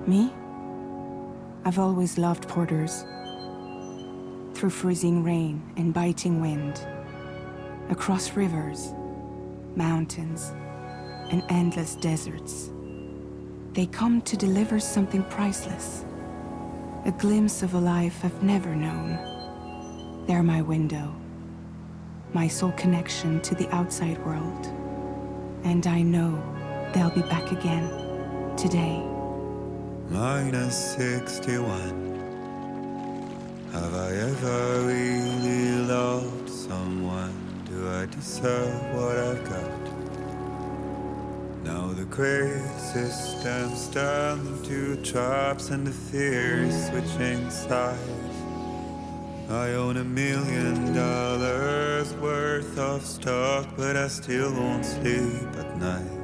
Me? I've always loved porters. Through freezing rain and biting wind, across rivers, mountains, and endless deserts. They come to deliver something priceless, a glimpse of a life I've never known. They're my window, my sole connection to the outside world. And I know they'll be back again, today. -61. Have I ever really loved someone? Do I deserve what I've got? Now the great system's turned into traps and the fears switching sides. I own $1 million worth of stock, but I still won't sleep at night.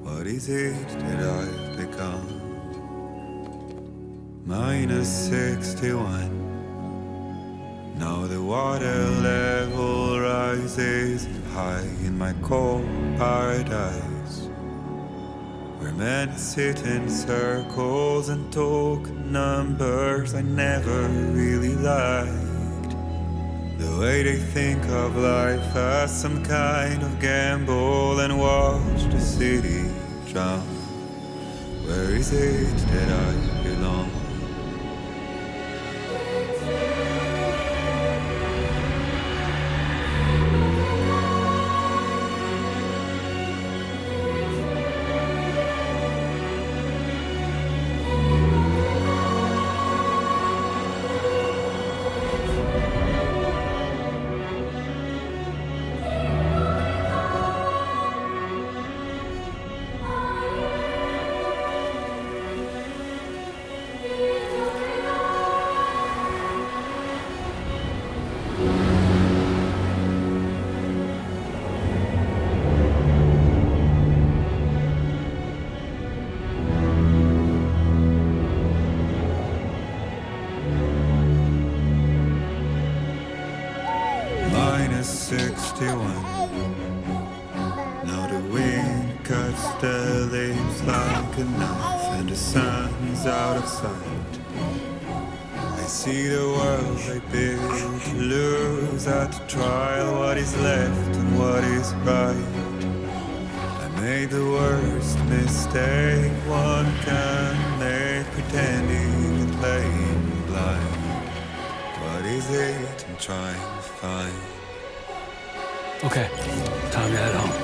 What is it that I've become? -61. Now the water level rises high in my cold paradise, where men sit in circles and talk numbers I never really liked. The way they think of life as some kind of gamble and watch the city drown. Where is it that I belong? -61. Now the wind cuts the leaves like a knife, and the sun is out of sight. I see the world I built to lose at the trial, what is left and what is right. I made the worst mistake one can make, pretending and playing blind. What is it I'm trying to find? Okay, time to head home.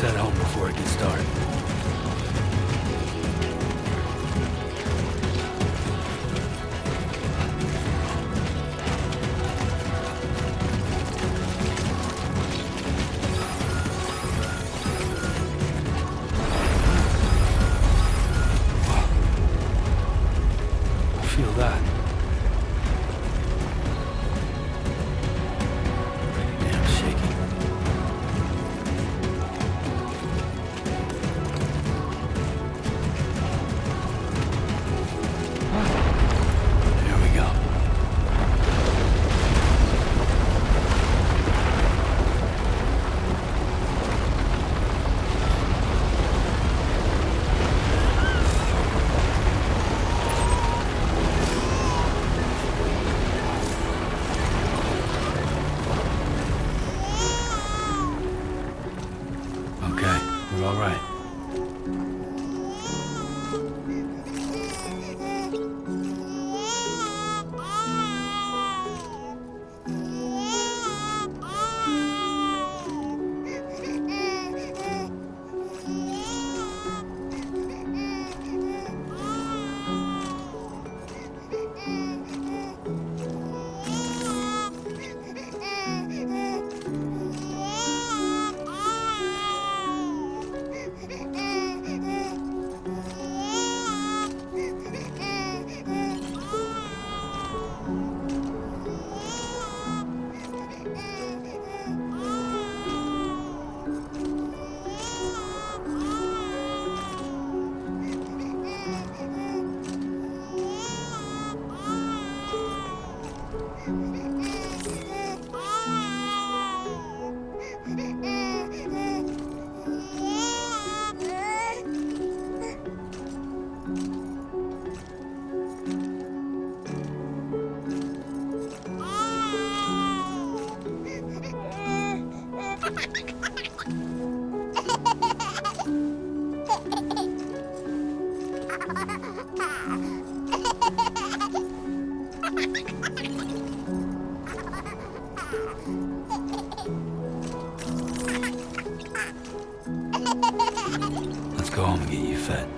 head home before it gets dark. Feel that. Pretty damn shaky. There we go. Okay, we're all right. Let's go home and get you fed.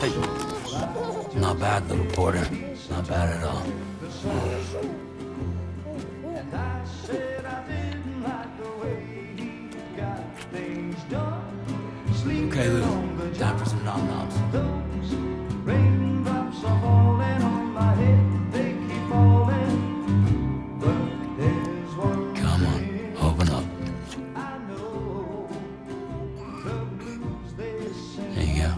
Hey. Not bad, little Porter. Not bad at all. Okay, Lou. Time for some nom-noms. Come on, open up. There you go.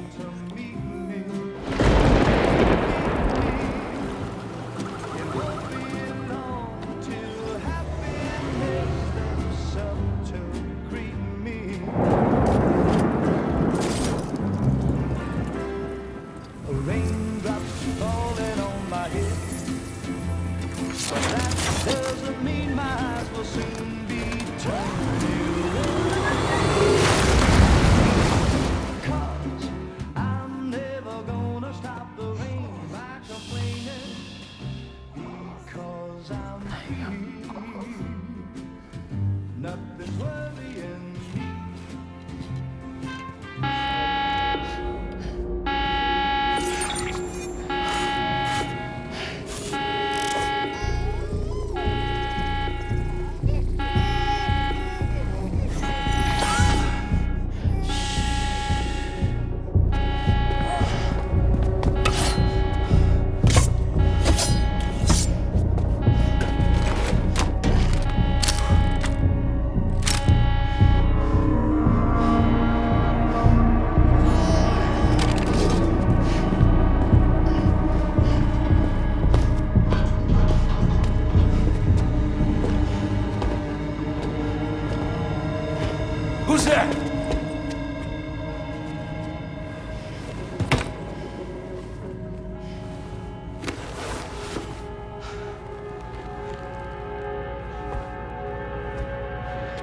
Who's there?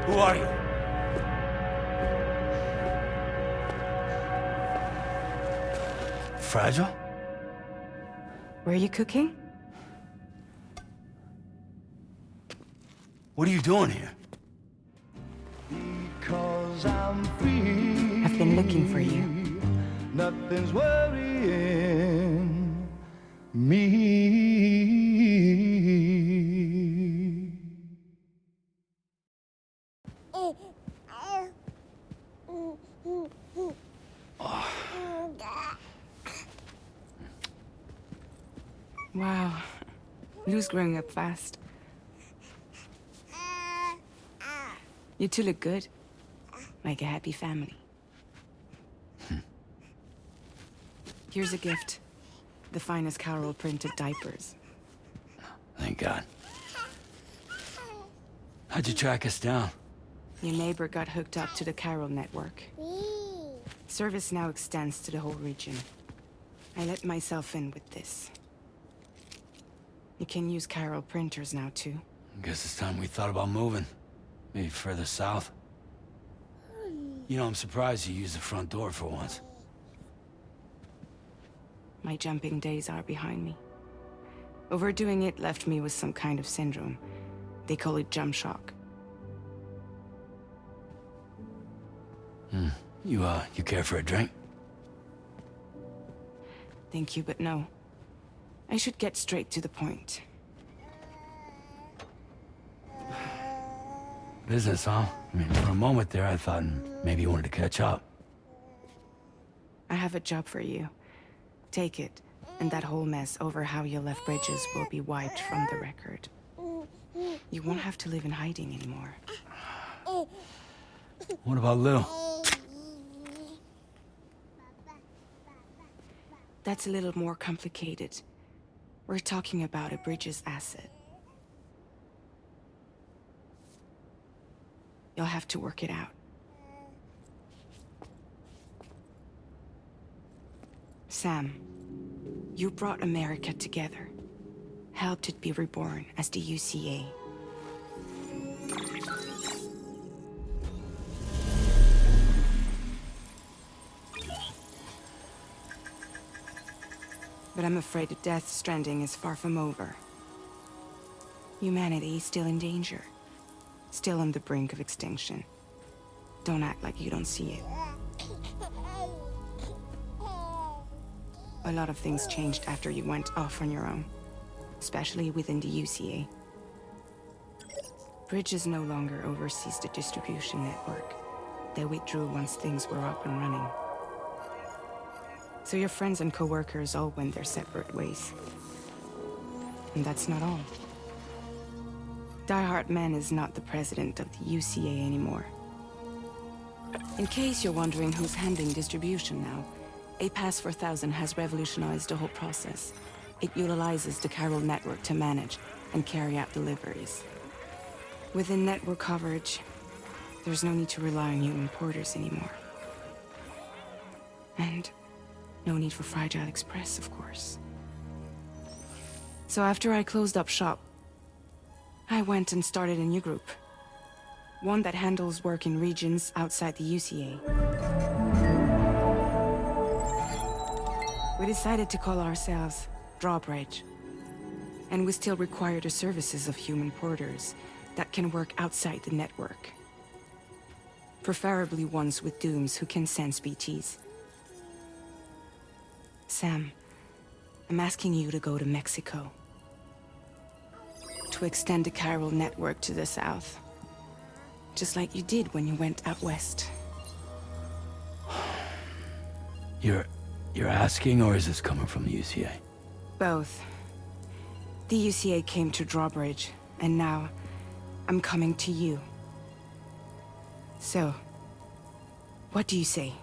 Who are you? Fragile? Were you cooking? What are you doing here? I've been looking for you. Nothing's worrying me. Wow. Lou's growing up fast. You two look good. Like a happy family. Here's a gift. The finest Carol printed diapers. Thank God. How'd you track us down? Your neighbor got hooked up to the Carol network. Service now extends to the whole region. I let myself in with this. You can use Carol printers now, too. Guess it's time we thought about moving. Maybe further south. You know, I'm surprised you used the front door for once. My jumping days are behind me. Overdoing it left me with some kind of syndrome. They call it jump shock. You care for a drink? Thank you, but no. I should get straight to the point. Business, huh? I mean, for a moment there, I thought maybe you wanted to catch up. I have a job for you. Take it, and that whole mess over how you left Bridges will be wiped from the record. You won't have to live in hiding anymore. What about Lou? That's a little more complicated. We're talking about a Bridges asset. You'll have to work it out. Sam, you brought America together. Helped it be reborn as the UCA. But I'm afraid the Death Stranding is far from over. Humanity is still in danger. Still on the brink of extinction. Don't act like you don't see it. A lot of things changed after you went off on your own, especially within the UCA. Bridges no longer oversees the distribution network. They withdrew once things were up and running. So your friends and co-workers all went their separate ways. And that's not all. Die Hartman is not the president of the UCA anymore. In case you're wondering who's handling distribution now, A Pass 4000 has revolutionized the whole process. It utilizes the chiral network to manage and carry out deliveries. Within network coverage, there's no need to rely on human porters anymore. And no need for Fragile Express, of course. So after I closed up shop, I went and started a new group. One that handles work in regions outside the UCA. We decided to call ourselves Drawbridge. And we still require the services of human porters that can work outside the network. Preferably ones with dooms who can sense BTs. Sam, I'm asking you to go to Mexico. To extend the chiral network to the south. Just like you did when you went out west. You're asking, or is this coming from the UCA? Both. The UCA came to Drawbridge, and now I'm coming to you. So, what do you say?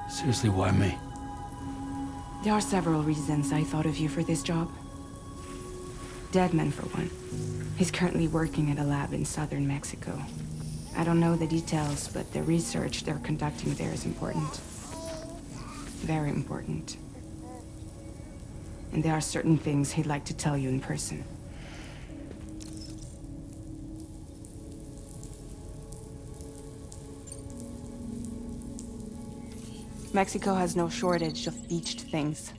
Seriously, why me? There are several reasons I thought of you for this job. Deadman, for one. He's currently working at a lab in southern Mexico. I don't know the details, but the research they're conducting there is important. Very important. And there are certain things he'd like to tell you in person. Mexico has no shortage of beached things.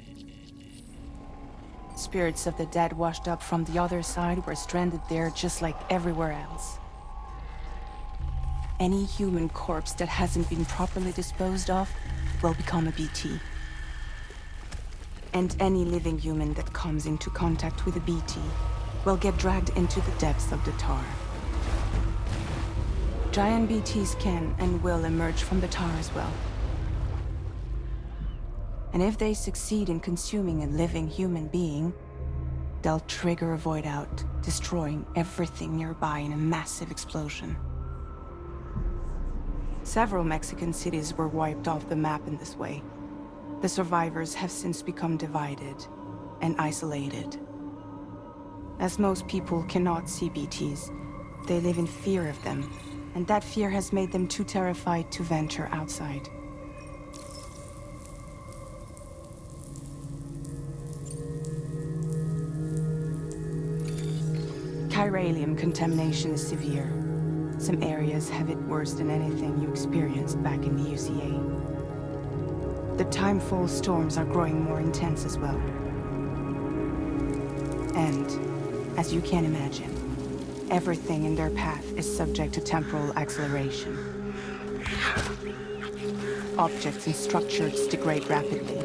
Spirits of the dead washed up from the other side were stranded there just like everywhere else. Any human corpse that hasn't been properly disposed of will become a BT. And any living human that comes into contact with a BT will get dragged into the depths of the tar. Giant BTs can and will emerge from the tar as well. And if they succeed in consuming a living human being, they'll trigger a void out, destroying everything nearby in a massive explosion. Several Mexican cities were wiped off the map in this way. The survivors have since become divided and isolated. As most people cannot see BTs, they live in fear of them, and that fear has made them too terrified to venture outside. Chiralium contamination is severe. Some areas have it worse than anything you experienced back in the UCA. The timefall storms are growing more intense as well. And, as you can imagine, everything in their path is subject to temporal acceleration. Objects and structures degrade rapidly,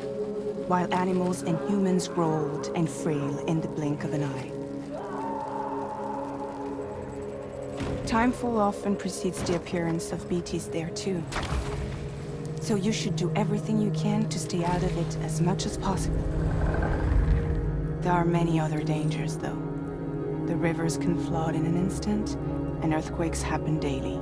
while animals and humans grow old and frail in the blink of an eye. Timefall often precedes the appearance of BTs there too. So you should do everything you can to stay out of it as much as possible. There are many other dangers though. The rivers can flood in an instant, and earthquakes happen daily.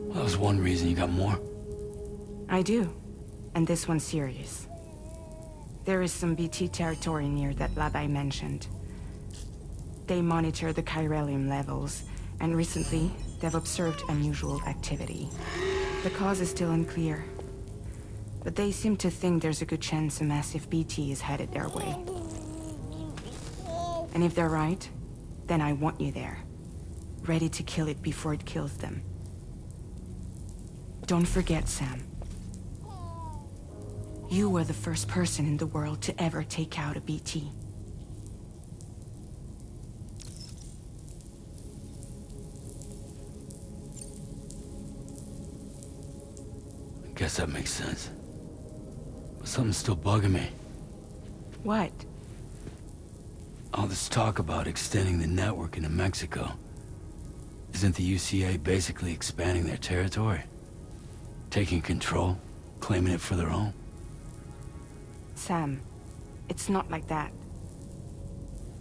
Well, that was one reason. You got more? I do, and this one's serious. There is some BT territory near that lab I mentioned. They monitor the chiralium levels, and recently, they've observed unusual activity. The cause is still unclear, but they seem to think there's a good chance a massive BT is headed their way. And if they're right, then I want you there, ready to kill it before it kills them. Don't forget, Sam. You were the first person in the world to ever take out a BT. I guess that makes sense. But something's still bugging me. What? All this talk about extending the network into Mexico. Isn't the UCA basically expanding their territory? Taking control, claiming it for their own? Sam, it's not like that.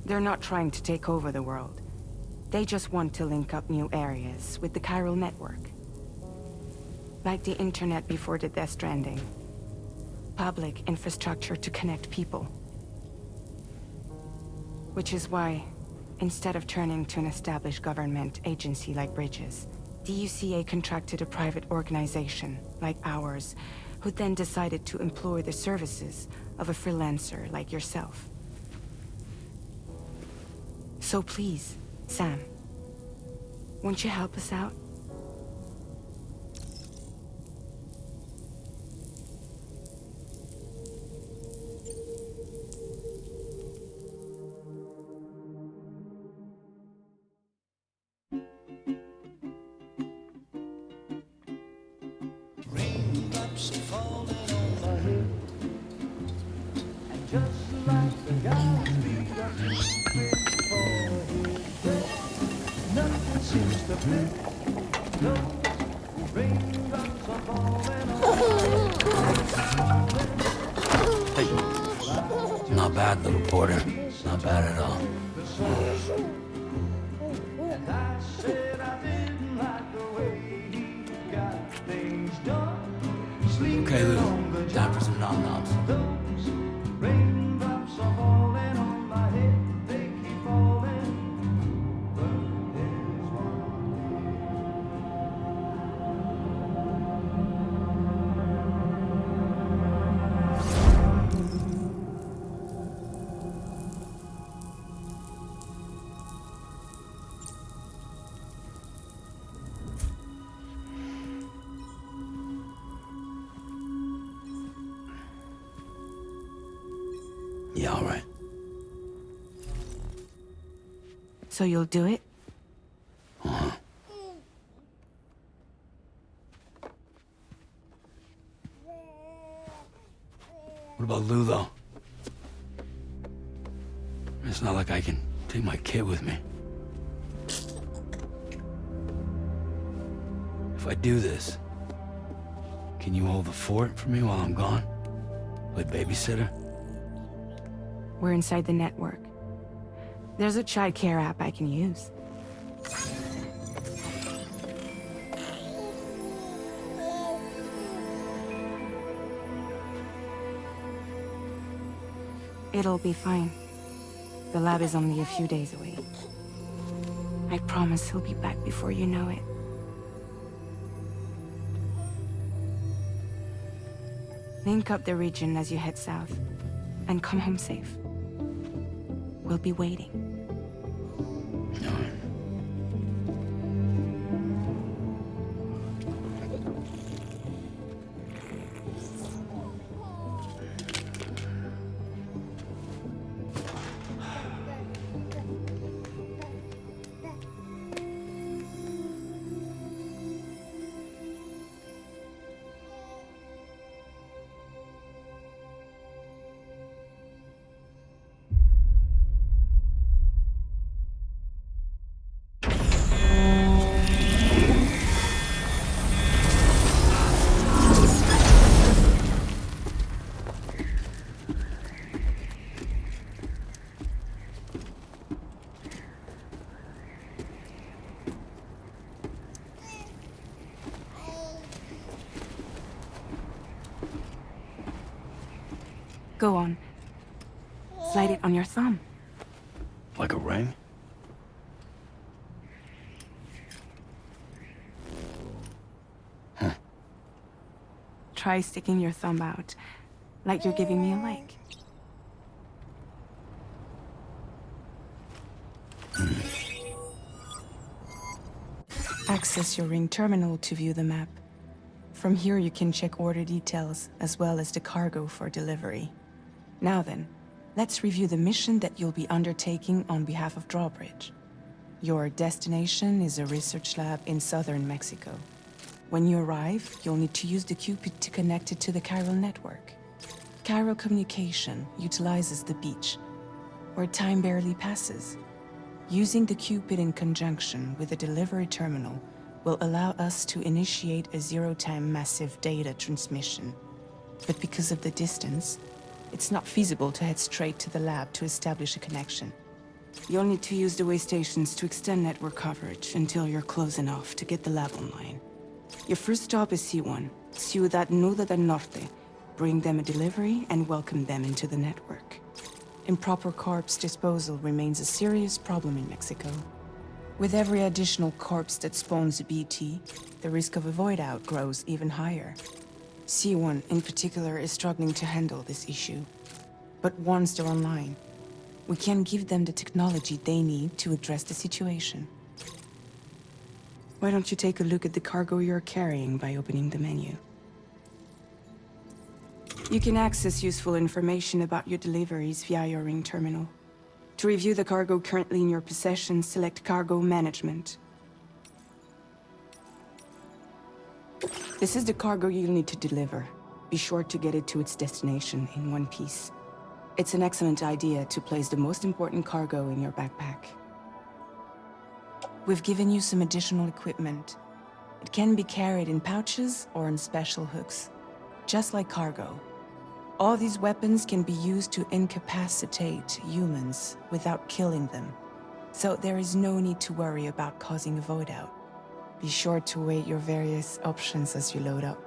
They're not trying to take over the world. They just want to link up new areas with the chiral network. Like the internet before the Death Stranding. Public infrastructure to connect people. Which is why, instead of turning to an established government agency like Bridges, the UCA contracted a private organization, like ours, who then decided to employ the services of a freelancer like yourself. So please, Sam, won't you help us out? Raindrops are falling on my head, and just like the guy's feet are moving forward, nothing seems to fit. No, raindrops are falling on Hey. Not bad, little Porter. Not bad at all. the sun. And I said I didn't like the way he got things done. Okay, Lou. Time for some nom-noms. Those raindrops are falling on my head, they keep falling. But there's one Yeah, all right. So you'll do it? Uh-huh. What about Lou, though? It's not like I can take my kid with me. If I do this, can you hold the fort for me while I'm gone? Play babysitter? We're inside the network. There's a child care app I can use. It'll be fine. The lab is only a few days away. I promise he'll be back before you know it. Link up the region as you head south, and come home safe. We'll be waiting. All right. Go on. Slide it on your thumb. Like a ring? Try sticking your thumb out, like you're giving me a like. Access your ring terminal to view the map. From here you can check order details, as well as the cargo for delivery. Now then, let's review the mission that you'll be undertaking on behalf of Drawbridge. Your destination is a research lab in southern Mexico. When you arrive, you'll need to use the Cupid to connect it to the chiral network. Chiral communication utilizes the beach, where time barely passes. Using the Cupid in conjunction with the delivery terminal will allow us to initiate a zero-time massive data transmission. But because of the distance, it's not feasible to head straight to the lab to establish a connection. You'll need to use the way stations to extend network coverage until you're close enough to get the lab online. Your first stop is C1, Ciudad Nuda del Norte. Bring them a delivery and welcome them into the network. Improper corpse disposal remains a serious problem in Mexico. With every additional corpse that spawns a BT, the risk of a void out grows even higher. C1 in particular is struggling to handle this issue. But once they're online, we can give them the technology they need to address the situation. Why don't you take a look at the cargo you're carrying by opening the menu? You can access useful information about your deliveries via your ring terminal. To review the cargo currently in your possession, select Cargo Management. This is the cargo you'll need to deliver. Be sure to get it to its destination in one piece. It's an excellent idea to place the most important cargo in your backpack. We've given you some additional equipment. It can be carried in pouches or on special hooks, just like cargo. All these weapons can be used to incapacitate humans without killing them, so there is no need to worry about causing a void out. Be sure to weigh your various options as you load up.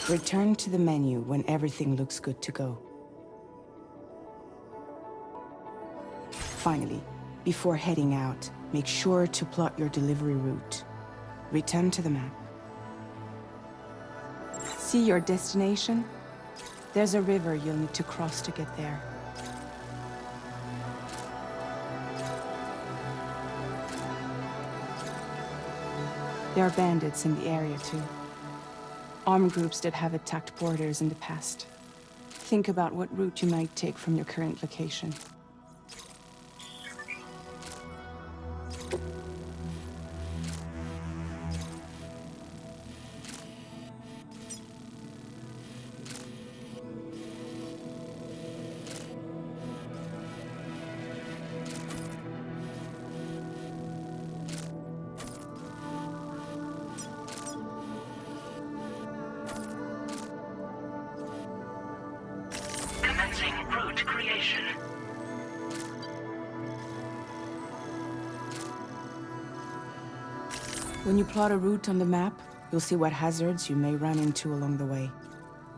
Return to the menu when everything looks good to go. Finally, before heading out, make sure to plot your delivery route. Return to the map. See your destination? There's a river you'll need to cross to get there. There are bandits in the area too. Armed groups that have attacked borders in the past. Think about what route you might take from your current location. Route creation. When you plot a route on the map, you'll see what hazards you may run into along the way.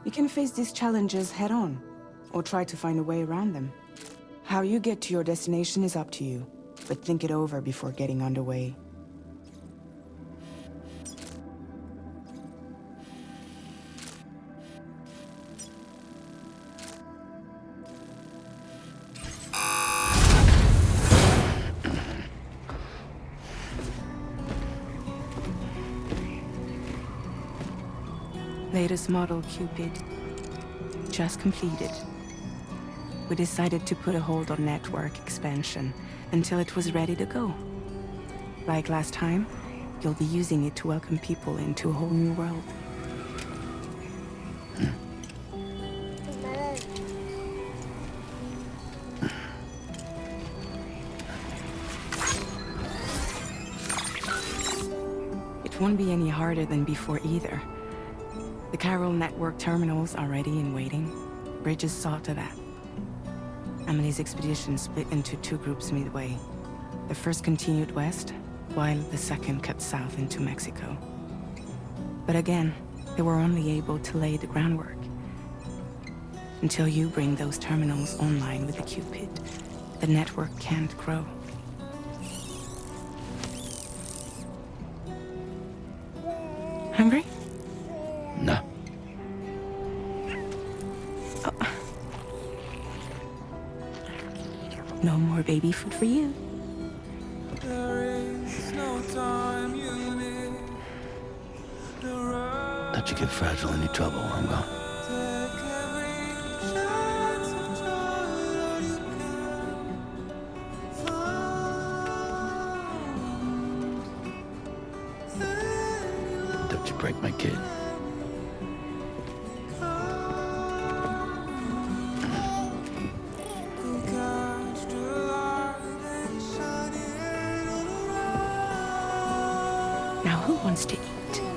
You can face these challenges head-on, or try to find a way around them. How you get to your destination is up to you, but think it over before getting underway. Latest model Cupid. Just completed. We decided to put a hold on network expansion until it was ready to go. Like last time, you'll be using it to welcome people into a whole new world. It won't be any harder than before either. The chiral network terminals are ready and waiting. Bridges saw to that. Emily's expedition split into two groups midway. The first continued west, while the second cut south into Mexico. But again, they were only able to lay the groundwork. Until you bring those terminals online with the Cupid, the network can't grow. Hungry? No. No more baby food for you. Don't you get fragile any trouble while I'm gone. Don't you break my kid. Now who wants to eat?